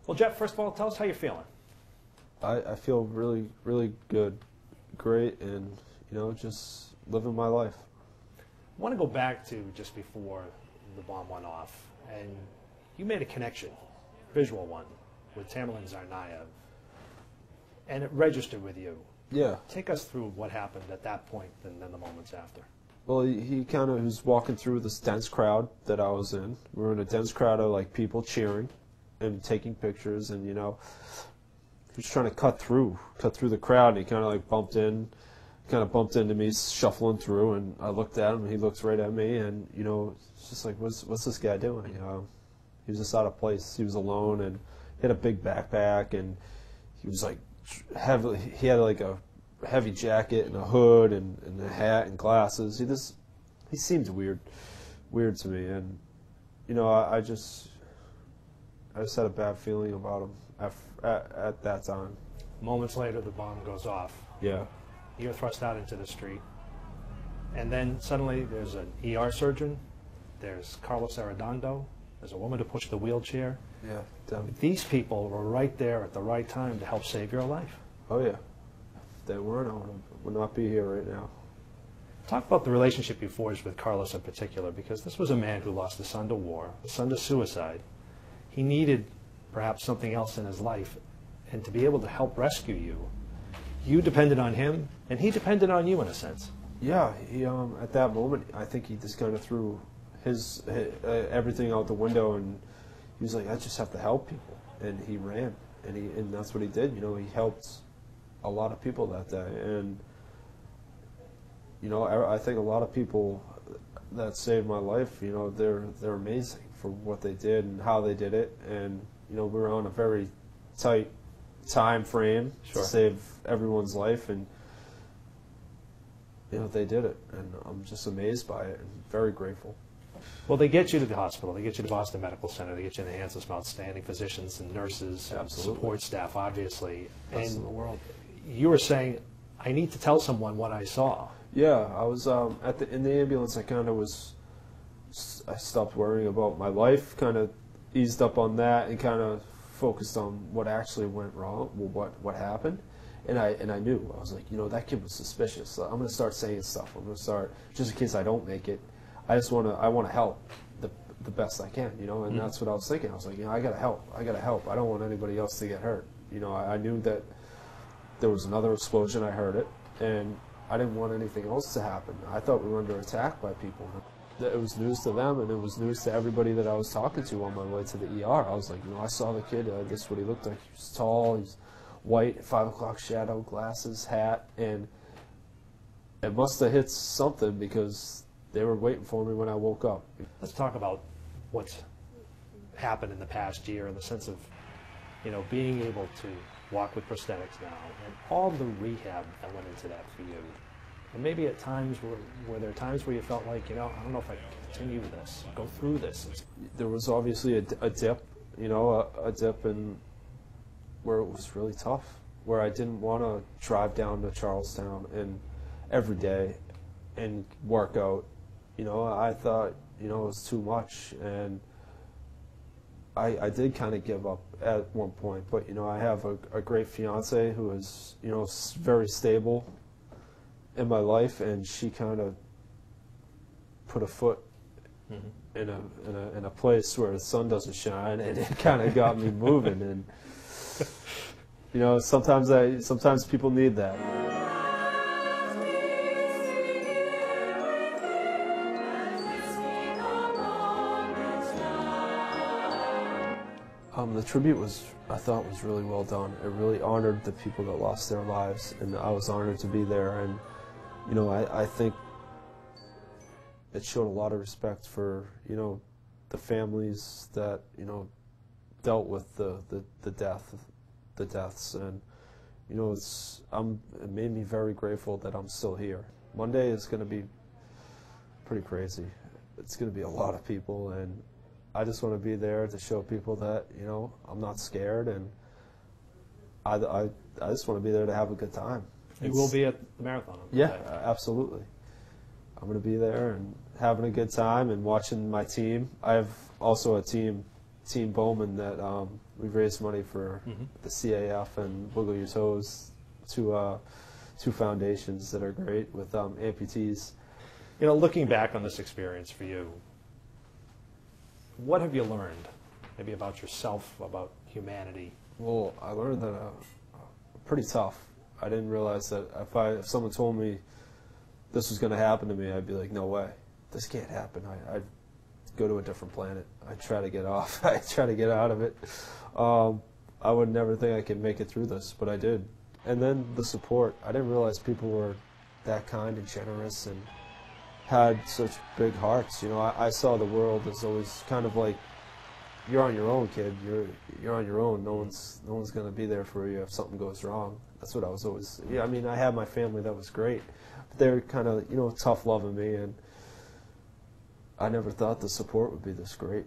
Well, Jeff, first of all, tell us how you're feeling. I feel really, really good, great, and, just living my life. I want to go back to just before the bomb went off, and you made a connection, visual one, with Tamerlan Tsarnaev, and it registered with you. Yeah. Take us through what happened at that point and then the moments after. Well, he kind of was walking through this dense crowd that I was in. We were in a dense crowd of, people cheering and taking pictures, and, he was trying to cut through the crowd, and he kind of, bumped into me shuffling through, and I looked at him, and he looked right at me, and, it's just like, what's this guy doing? He was just out of place. He was alone, and he had a big backpack, and he was, he had, a heavy jacket and a hood and a hat and glasses. He seemed weird to me, and, I just had a bad feeling about him at that time. Moments later, the bomb goes off. Yeah. You're thrust out into the street. And then suddenly there's an ER surgeon, there's Carlos Arredondo, there's a woman to push the wheelchair. Yeah. Definitely. These people were right there at the right time to help save your life. Oh, yeah. If they weren't, I would not be here right now. Talk about the relationship you forged with Carlos in particular, because this was a man who lost a son to war, a son to suicide. He needed perhaps something else in his life, and to be able to help rescue you, you depended on him, and he depended on you in a sense. Yeah, he at that moment, I think he just kind of threw his everything out the window, and he was like, I just have to help people, and he ran, and that's what he did. He helped a lot of people that day, and I think a lot of people that saved my life, they're amazing for what they did and how they did it, and we were on a very tight time frame to save everyone's life, and they did it, and I'm just amazed by it and very grateful. Well, they get you to the hospital, they get you to Boston Medical Center, they get you in the hands of some outstanding physicians and nurses, and support staff, obviously. Best in the world. You were saying, I need to tell someone what I saw. Yeah, I was in the ambulance. I stopped worrying about my life, kind of eased up on that, and kind of focused on what actually went wrong, what happened. And I knew, I was like, that kid was suspicious. So I'm going to start saying stuff. I'm going to start, just in case I don't make it, I want to help the best I can, and that's what I was thinking. I was like, I got to help. I don't want anybody else to get hurt. I knew that there was another explosion. I heard it, and I didn't want anything else to happen. I thought we were under attack by people. It was news to them, and it was news to everybody that I was talking to on my way to the ER. I was like, I saw the kid. This is what he looked like. He was tall. He's white, 5 o'clock shadow, glasses, hat, and it must have hit something because they were waiting for me when I woke up. Let's talk about what's happened in the past year in the sense of, being able to walk with prosthetics now and all the rehab that went into that for you. And maybe at times, were there times where you felt like, I don't know if I can continue this, go through this? There was obviously a dip, a dip in where it was really tough, where I didn't want to drive down to Charlestown and every day and work out. I thought, it was too much, and I did kind of give up at one point. But, I have a great fiance who is, very stable in my life, and she kind of put a foot in a place where the sun doesn't shine, and it kind of got me moving. And sometimes people need that. The tribute I thought was really well done. It really honored the people that lost their lives, and I was honored to be there. And I think it showed a lot of respect for the families that dealt with the deaths, and it made me very grateful that I'm still here. Monday is going to be pretty crazy. It's going to be a lot of people, and I just want to be there to show people that I'm not scared, and I just want to be there to have a good time. You will be at the marathon. Yeah, absolutely. I'm going to be there and having a good time and watching my team. I have also a team Bowman, that we've raised money for the CAF and Wiggle Your Toes, two foundations that are great with amputees. You know, looking back on this experience for you, what have you learned, maybe about yourself, about humanity? Well, I learned that I'm pretty tough. I didn't realize that if someone told me this was going to happen to me, I'd be like, no way, this can't happen. I'd go to a different planet. I'd try to get off. I'd try to get out of it. I would never think I could make it through this, but I did. And then the support. I didn't realize people were that kind and generous and had such big hearts. You know, I saw the world as always kind of like, you're on your own, kid. You're on your own. No one's going to be there for you if something goes wrong. That's what I was always. Yeah, I mean, I had my family that was great, but they were kind of tough loving me, and I never thought the support would be this great.